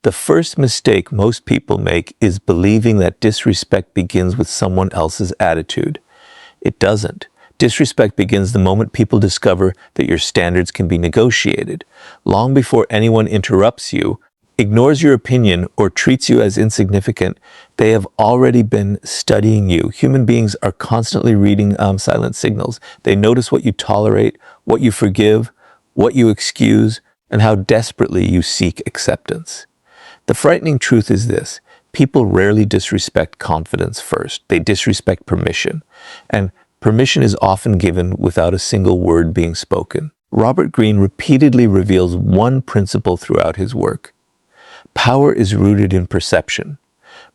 The first mistake most people make is believing that disrespect begins with someone else's attitude. It doesn't. Disrespect begins the moment people discover that your standards can be negotiated. Long before anyone interrupts you, ignores your opinion, or treats you as insignificant, they have already been studying you. Human beings are constantly reading silent signals. They notice what you tolerate, what you forgive, what you excuse, and how desperately you seek acceptance. The frightening truth is this: people rarely disrespect confidence first. They disrespect permission. And permission is often given without a single word being spoken. Robert Greene repeatedly reveals one principle throughout his work. Power is rooted in perception.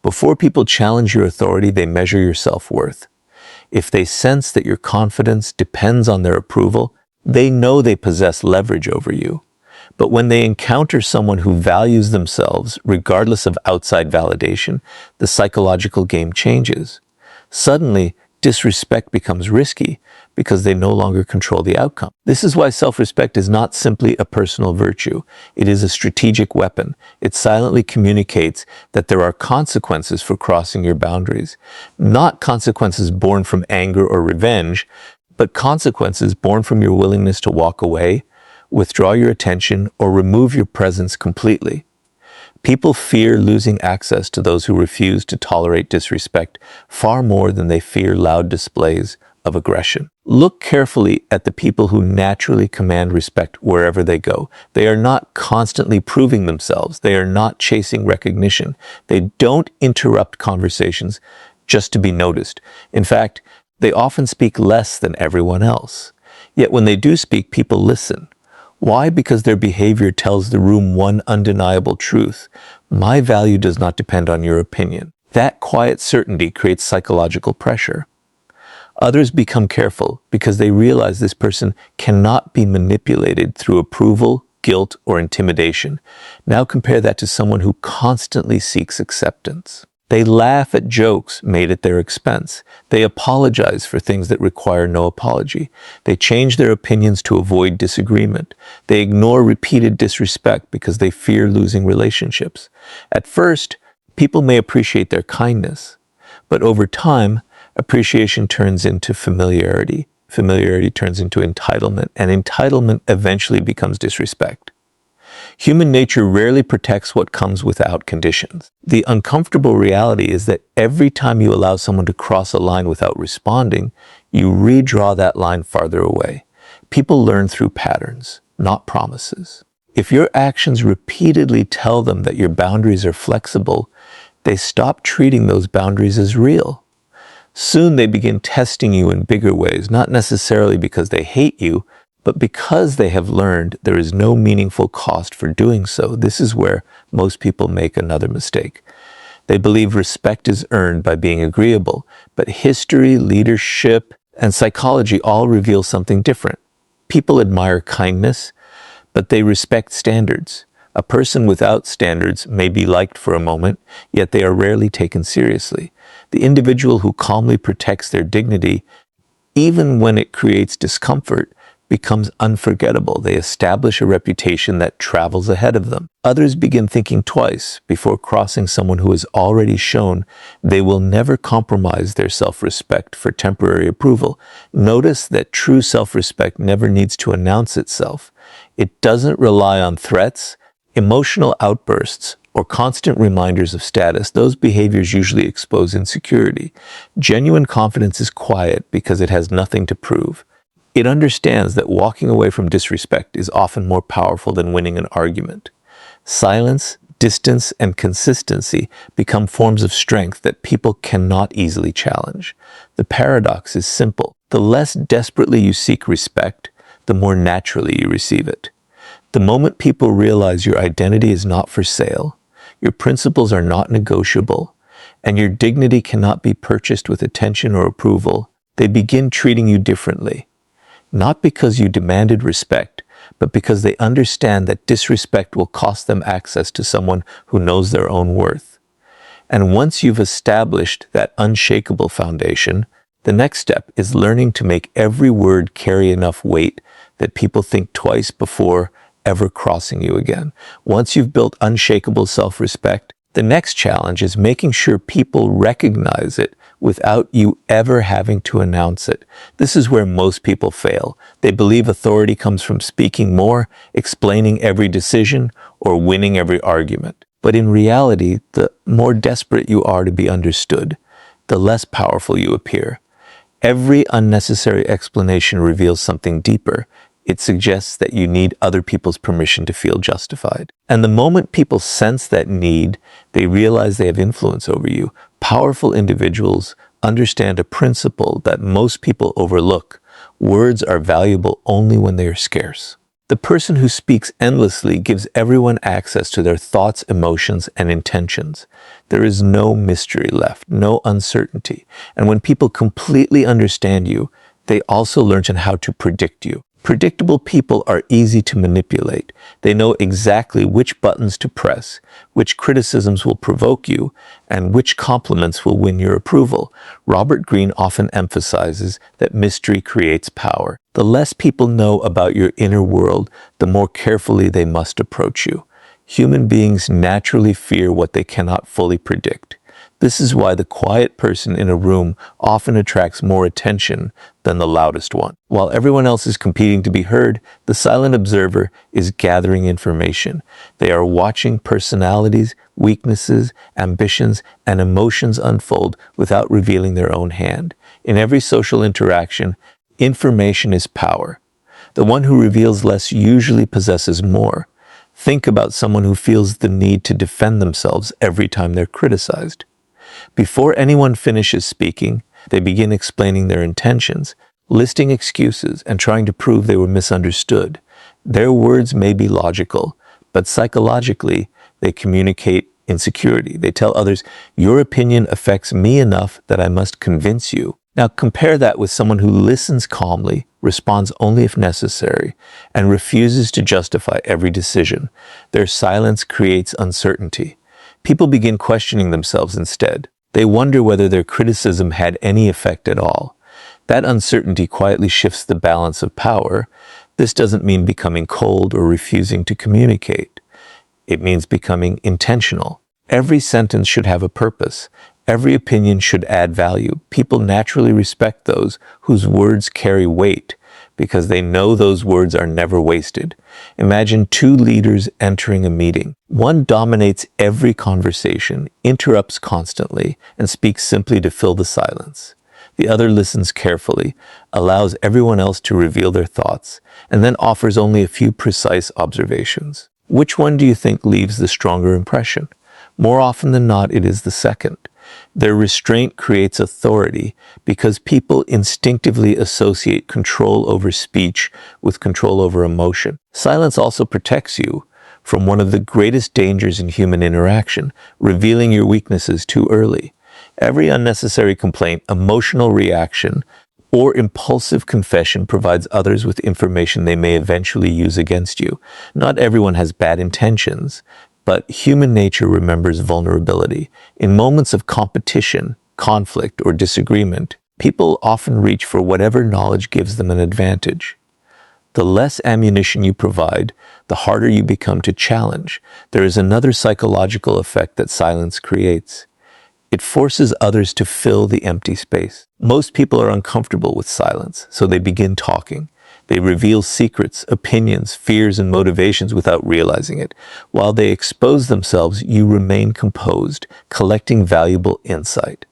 Before people challenge your authority, they measure your self-worth. If they sense that your confidence depends on their approval, they know they possess leverage over you. But when they encounter someone who values themselves, regardless of outside validation, the psychological game changes. Suddenly, disrespect becomes risky because they no longer control the outcome. This is why self-respect is not simply a personal virtue. It is a strategic weapon. It silently communicates that there are consequences for crossing your boundaries. Not consequences born from anger or revenge, but consequences born from your willingness to walk away, withdraw your attention, or remove your presence completely. People fear losing access to those who refuse to tolerate disrespect far more than they fear loud displays of aggression. Look carefully at the people who naturally command respect wherever they go. They are not constantly proving themselves. They are not chasing recognition. They don't interrupt conversations just to be noticed. In fact, they often speak less than everyone else. Yet when they do speak, people listen. Why? Because their behavior tells the room one undeniable truth: my value does not depend on your opinion. That quiet certainty creates psychological pressure. Others become careful because they realize this person cannot be manipulated through approval, guilt, or intimidation. Now compare that to someone who constantly seeks acceptance. They laugh at jokes made at their expense. They apologize for things that require no apology. They change their opinions to avoid disagreement. They ignore repeated disrespect because they fear losing relationships. At first, people may appreciate their kindness, but over time, appreciation turns into familiarity. Familiarity turns into entitlement, and entitlement eventually becomes disrespect. Human nature rarely protects what comes without conditions. The uncomfortable reality is that every time you allow someone to cross a line without responding, you redraw that line farther away. People learn through patterns, not promises. If your actions repeatedly tell them that your boundaries are flexible, they stop treating those boundaries as real. Soon they begin testing you in bigger ways, not necessarily because they hate you, but because they have learned there is no meaningful cost for doing so. This is where most people make another mistake. They believe respect is earned by being agreeable, but history, leadership, and psychology all reveal something different. People admire kindness, but they respect standards. A person without standards may be liked for a moment, yet they are rarely taken seriously. The individual who calmly protects their dignity, even when it creates discomfort, becomes unforgettable. They establish a reputation that travels ahead of them. Others begin thinking twice before crossing someone who has already shown they will never compromise their self-respect for temporary approval. Notice that true self-respect never needs to announce itself. It doesn't rely on threats, emotional outbursts, or constant reminders of status. Those behaviors usually expose insecurity. Genuine confidence is quiet because it has nothing to prove. It understands that walking away from disrespect is often more powerful than winning an argument. Silence, distance, and consistency become forms of strength that people cannot easily challenge. The paradox is simple. The less desperately you seek respect, the more naturally you receive it. The moment people realize your identity is not for sale, your principles are not negotiable, and your dignity cannot be purchased with attention or approval, they begin treating you differently. Not because you demanded respect, but because they understand that disrespect will cost them access to someone who knows their own worth. And once you've established that unshakable foundation, the next step is learning to make every word carry enough weight that people think twice before ever crossing you again. Once you've built unshakable self-respect, the next challenge is making sure people recognize it without you ever having to announce it. This is where most people fail. They believe authority comes from speaking more, explaining every decision, or winning every argument. But in reality, the more desperate you are to be understood, the less powerful you appear. Every unnecessary explanation reveals something deeper. It suggests that you need other people's permission to feel justified. And the moment people sense that need, they realize they have influence over you. Powerful individuals understand a principle that most people overlook. Words are valuable only when they are scarce. The person who speaks endlessly gives everyone access to their thoughts, emotions, and intentions. There is no mystery left, no uncertainty. And when people completely understand you, they also learn how to predict you. Predictable people are easy to manipulate. They know exactly which buttons to press, which criticisms will provoke you, and which compliments will win your approval. Robert Greene often emphasizes that mystery creates power. The less people know about your inner world, the more carefully they must approach you. Human beings naturally fear what they cannot fully predict. This is why the quiet person in a room often attracts more attention than the loudest one. While everyone else is competing to be heard, the silent observer is gathering information. They are watching personalities, weaknesses, ambitions, and emotions unfold without revealing their own hand. In every social interaction, information is power. The one who reveals less usually possesses more. Think about someone who feels the need to defend themselves every time they're criticized. Before anyone finishes speaking, they begin explaining their intentions, listing excuses, and trying to prove they were misunderstood. Their words may be logical, but psychologically, they communicate insecurity. They tell others, "Your opinion affects me enough that I must convince you." Now compare that with someone who listens calmly, responds only if necessary, and refuses to justify every decision. Their silence creates uncertainty. People begin questioning themselves instead. They wonder whether their criticism had any effect at all. That uncertainty quietly shifts the balance of power. This doesn't mean becoming cold or refusing to communicate. It means becoming intentional. Every sentence should have a purpose. Every opinion should add value. People naturally respect those whose words carry weight because they know those words are never wasted. Imagine two leaders entering a meeting. One dominates every conversation, interrupts constantly, and speaks simply to fill the silence. The other listens carefully, allows everyone else to reveal their thoughts, and then offers only a few precise observations. Which one do you think leaves the stronger impression? More often than not, it is the second. Their restraint creates authority because people instinctively associate control over speech with control over emotion. Silence also protects you from one of the greatest dangers in human interaction, revealing your weaknesses too early. Every unnecessary complaint, emotional reaction, or impulsive confession provides others with information they may eventually use against you. Not everyone has bad intentions, but human nature remembers vulnerability. In moments of competition, conflict, or disagreement, people often reach for whatever knowledge gives them an advantage. The less ammunition you provide, the harder you become to challenge. There is another psychological effect that silence creates. It forces others to fill the empty space. Most people are uncomfortable with silence, so they begin talking. They reveal secrets, opinions, fears, and motivations without realizing it. While they expose themselves, you remain composed, collecting valuable insight.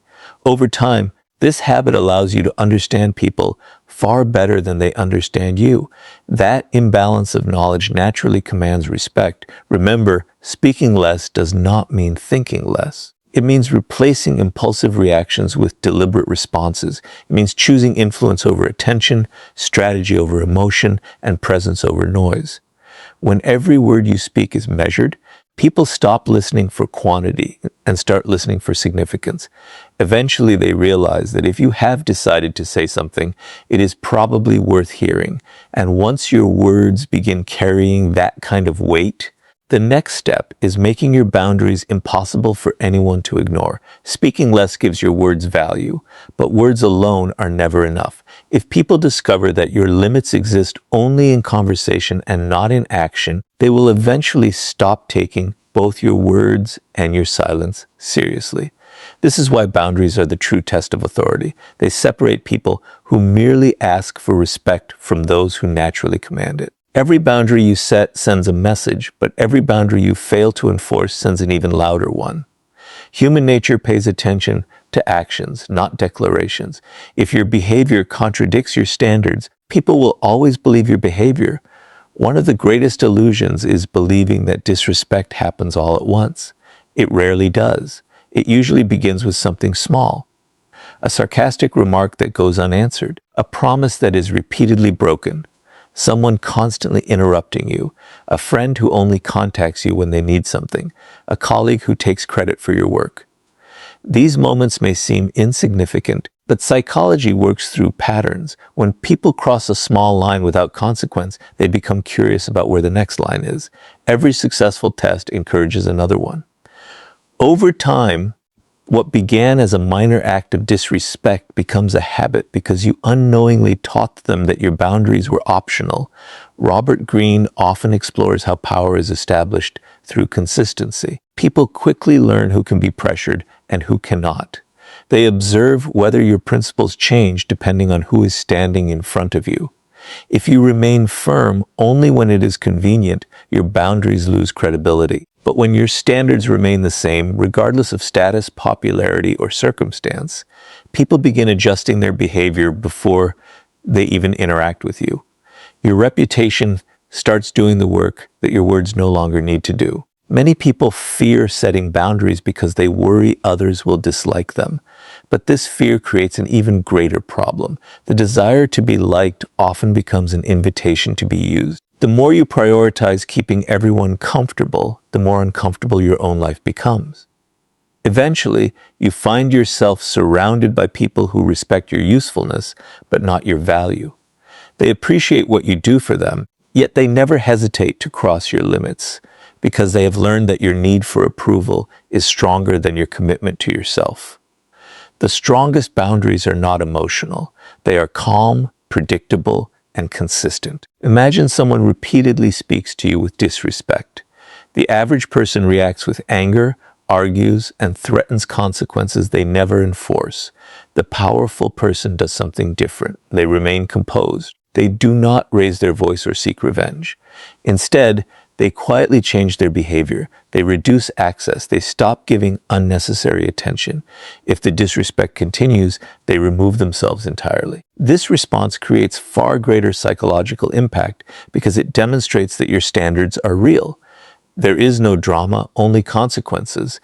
Over time, this habit allows you to understand people far better than they understand you. That imbalance of knowledge naturally commands respect. Remember, speaking less does not mean thinking less. It means replacing impulsive reactions with deliberate responses. It means choosing influence over attention, strategy over emotion, and presence over noise. When every word you speak is measured, people stop listening for quantity and start listening for significance. Eventually, they realize that if you have decided to say something, it is probably worth hearing. And once your words begin carrying that kind of weight, The next step is making your boundaries impossible for anyone to ignore. Speaking less gives your words value, but words alone are never enough. If people discover that your limits exist only in conversation and not in action, they will eventually stop taking both your words and your silence seriously. This is why boundaries are the true test of authority. They separate people who merely ask for respect from those who naturally command it. Every boundary you set sends a message, but every boundary you fail to enforce sends an even louder one. Human nature pays attention to actions, not declarations. If your behavior contradicts your standards, people will always believe your behavior. One of the greatest illusions is believing that disrespect happens all at once. It rarely does. It usually begins with something small. A sarcastic remark that goes unanswered, a promise that is repeatedly broken, someone constantly interrupting you, a friend who only contacts you when they need something, a colleague who takes credit for your work. These moments may seem insignificant, but psychology works through patterns. When people cross a small line without consequence, they become curious about where the next line is. Every successful test encourages another one. Over time, what began as a minor act of disrespect becomes a habit because you unknowingly taught them that your boundaries were optional. Robert Greene often explores how power is established through consistency. People quickly learn who can be pressured and who cannot. They observe whether your principles change depending on who is standing in front of you. If you remain firm only when it is convenient, your boundaries lose credibility. But when your standards remain the same, regardless of status, popularity, or circumstance, people begin adjusting their behavior before they even interact with you. Your reputation starts doing the work that your words no longer need to do. Many people fear setting boundaries because they worry others will dislike them. But this fear creates an even greater problem. The desire to be liked often becomes an invitation to be used. The more you prioritize keeping everyone comfortable, the more uncomfortable your own life becomes. Eventually, you find yourself surrounded by people who respect your usefulness, but not your value. They appreciate what you do for them, yet they never hesitate to cross your limits, because they have learned that your need for approval is stronger than your commitment to yourself. The strongest boundaries are not emotional. They are calm, predictable, and consistent. Imagine someone repeatedly speaks to you with disrespect. The average person reacts with anger, argues, and threatens consequences they never enforce. The powerful person does something different. They remain composed. They do not raise their voice or seek revenge. Instead, they quietly change their behavior. They reduce access. They stop giving unnecessary attention. If the disrespect continues, they remove themselves entirely. This response creates far greater psychological impact because it demonstrates that your standards are real. There is no drama, only consequences.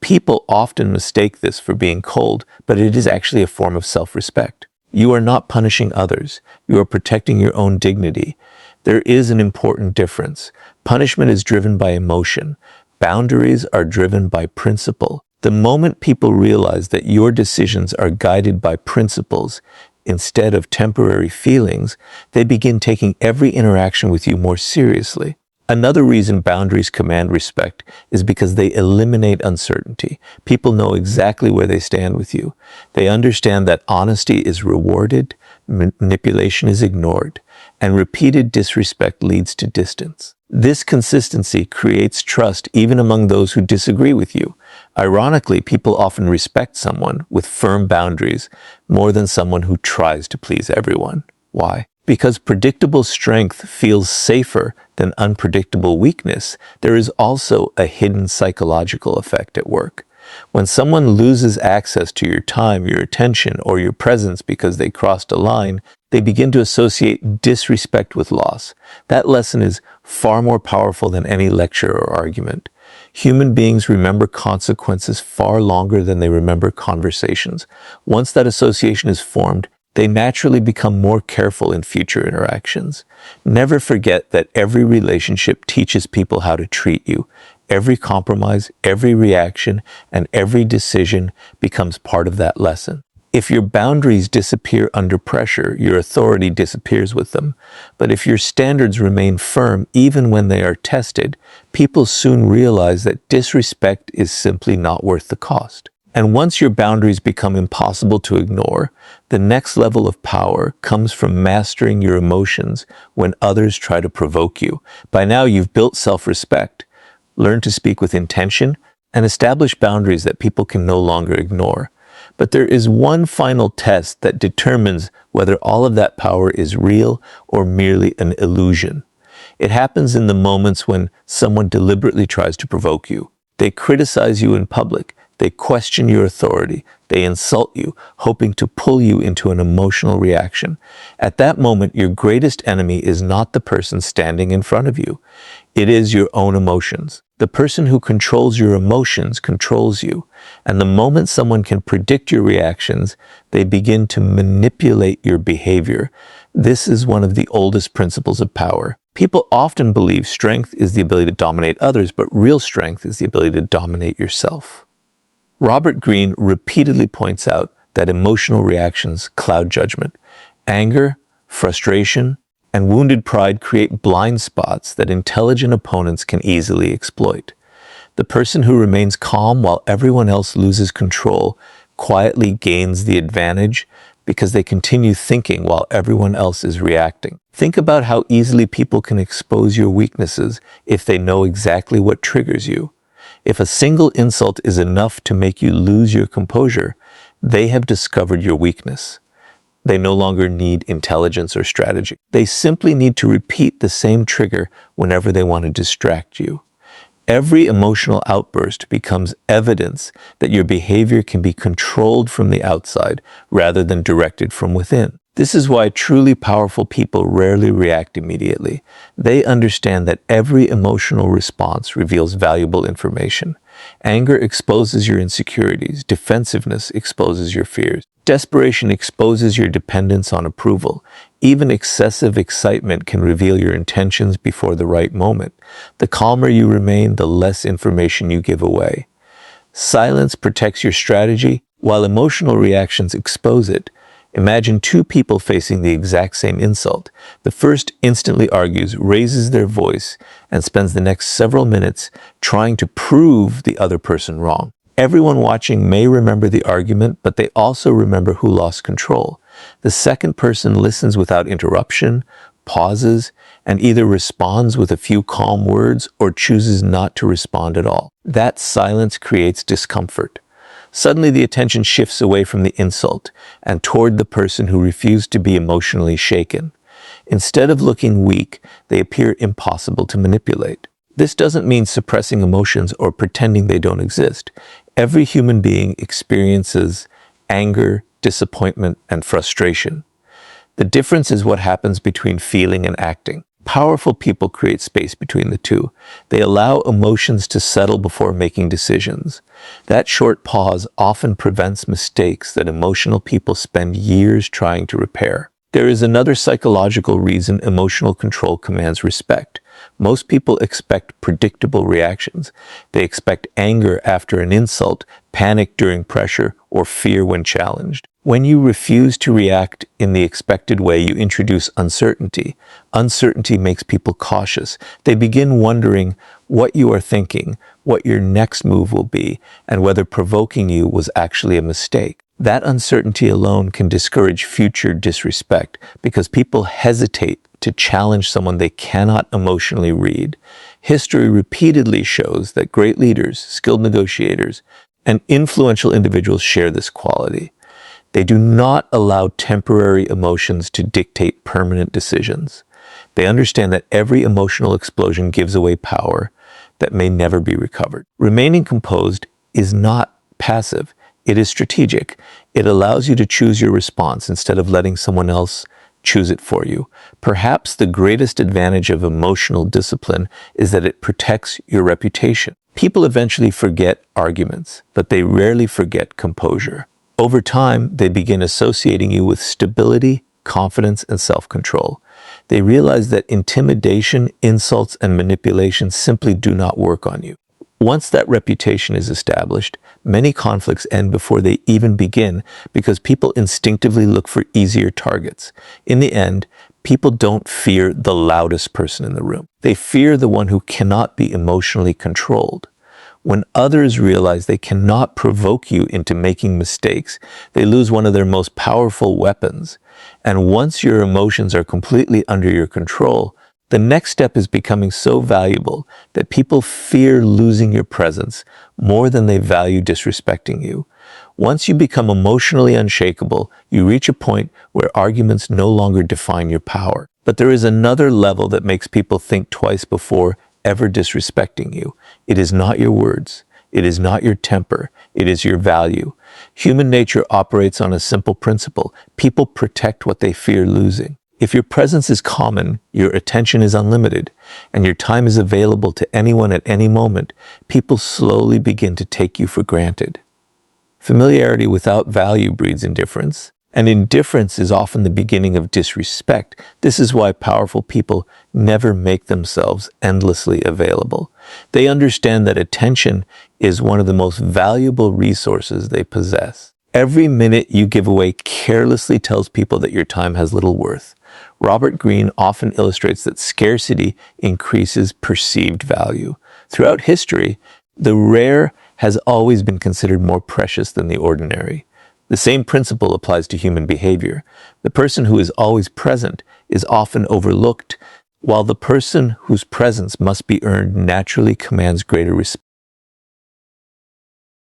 People often mistake this for being cold, but it is actually a form of self-respect. You are not punishing others. You are protecting your own dignity. There is an important difference. Punishment is driven by emotion. Boundaries are driven by principle. The moment people realize that your decisions are guided by principles instead of temporary feelings, they begin taking every interaction with you more seriously. Another reason boundaries command respect is because they eliminate uncertainty. People know exactly where they stand with you. They understand that honesty is rewarded, manipulation is ignored, and repeated disrespect leads to distance. This consistency creates trust even among those who disagree with you. Ironically, people often respect someone with firm boundaries more than someone who tries to please everyone. Why? Because predictable strength feels safer than unpredictable weakness, there is also a hidden psychological effect at work. When someone loses access to your time, your attention, or your presence because they crossed a line, they begin to associate disrespect with loss. That lesson is far more powerful than any lecture or argument. Human beings remember consequences far longer than they remember conversations. Once that association is formed, they naturally become more careful in future interactions. Never forget that every relationship teaches people how to treat you. Every compromise, every reaction, and every decision becomes part of that lesson. If your boundaries disappear under pressure, your authority disappears with them. But if your standards remain firm even when they are tested, people soon realize that disrespect is simply not worth the cost. And once your boundaries become impossible to ignore, the next level of power comes from mastering your emotions when others try to provoke you. By now, you've built self-respect, learned to speak with intention, and establish boundaries that people can no longer ignore. But there is one final test that determines whether all of that power is real or merely an illusion. It happens in the moments when someone deliberately tries to provoke you. They criticize you in public. They question your authority. They insult you, hoping to pull you into an emotional reaction. At that moment, your greatest enemy is not the person standing in front of you. It is your own emotions. The person who controls your emotions controls you. And the moment someone can predict your reactions, they begin to manipulate your behavior. This is one of the oldest principles of power. People often believe strength is the ability to dominate others, but real strength is the ability to dominate yourself. Robert Greene repeatedly points out that emotional reactions cloud judgment. Anger, frustration, and wounded pride create blind spots that intelligent opponents can easily exploit. The person who remains calm while everyone else loses control quietly gains the advantage because they continue thinking while everyone else is reacting. Think about how easily people can expose your weaknesses if they know exactly what triggers you. If a single insult is enough to make you lose your composure, they have discovered your weakness. They no longer need intelligence or strategy. They simply need to repeat the same trigger whenever they want to distract you. Every emotional outburst becomes evidence that your behavior can be controlled from the outside rather than directed from within. This is why truly powerful people rarely react immediately. They understand that every emotional response reveals valuable information. Anger exposes your insecurities. Defensiveness exposes your fears. Desperation exposes your dependence on approval. Even excessive excitement can reveal your intentions before the right moment. The calmer you remain, the less information you give away. Silence protects your strategy, while emotional reactions expose it. Imagine two people facing the exact same insult. The first instantly argues, raises their voice, and spends the next several minutes trying to prove the other person wrong. Everyone watching may remember the argument, but they also remember who lost control. The second person listens without interruption, pauses, and either responds with a few calm words or chooses not to respond at all. That silence creates discomfort. Suddenly the attention shifts away from the insult and toward the person who refused to be emotionally shaken. Instead of looking weak, they appear impossible to manipulate. This doesn't mean suppressing emotions or pretending they don't exist. Every human being experiences anger, disappointment, and frustration. The difference is what happens between feeling and acting. Powerful people create space between the two. They allow emotions to settle before making decisions. That short pause often prevents mistakes that emotional people spend years trying to repair. There is another psychological reason emotional control commands respect. Most people expect predictable reactions. They expect anger after an insult, panic during pressure, or fear when challenged. When you refuse to react in the expected way, you introduce uncertainty. Uncertainty makes people cautious. They begin wondering what you are thinking, what your next move will be, and whether provoking you was actually a mistake. That uncertainty alone can discourage future disrespect because people hesitate to challenge someone they cannot emotionally read. History repeatedly shows that great leaders, skilled negotiators, and influential individuals share this quality. They do not allow temporary emotions to dictate permanent decisions. They understand that every emotional explosion gives away power that may never be recovered. Remaining composed is not passive. It is strategic. It allows you to choose your response instead of letting someone else choose it for you. Perhaps the greatest advantage of emotional discipline is that it protects your reputation. People eventually forget arguments, but they rarely forget composure. Over time, they begin associating you with stability, confidence, and self-control. They realize that intimidation, insults, and manipulation simply do not work on you. Once that reputation is established, many conflicts end before they even begin because people instinctively look for easier targets. In the end, people don't fear the loudest person in the room. They fear the one who cannot be emotionally controlled. When others realize they cannot provoke you into making mistakes, they lose one of their most powerful weapons. And once your emotions are completely under your control, the next step is becoming so valuable that people fear losing your presence more than they value disrespecting you. Once you become emotionally unshakable, you reach a point where arguments no longer define your power. But there is another level that makes people think twice before ever disrespecting you. It is not your words. It is not your temper. It is your value. Human nature operates on a simple principle. People protect what they fear losing. If your presence is common, your attention is unlimited, and your time is available to anyone at any moment, people slowly begin to take you for granted. Familiarity without value breeds indifference, and indifference is often the beginning of disrespect. This is why powerful people never make themselves endlessly available. They understand that attention is one of the most valuable resources they possess. Every minute you give away carelessly tells people that your time has little worth. Robert Greene often illustrates that scarcity increases perceived value. Throughout history, the rare has always been considered more precious than the ordinary. The same principle applies to human behavior. The person who is always present is often overlooked, while the person whose presence must be earned naturally commands greater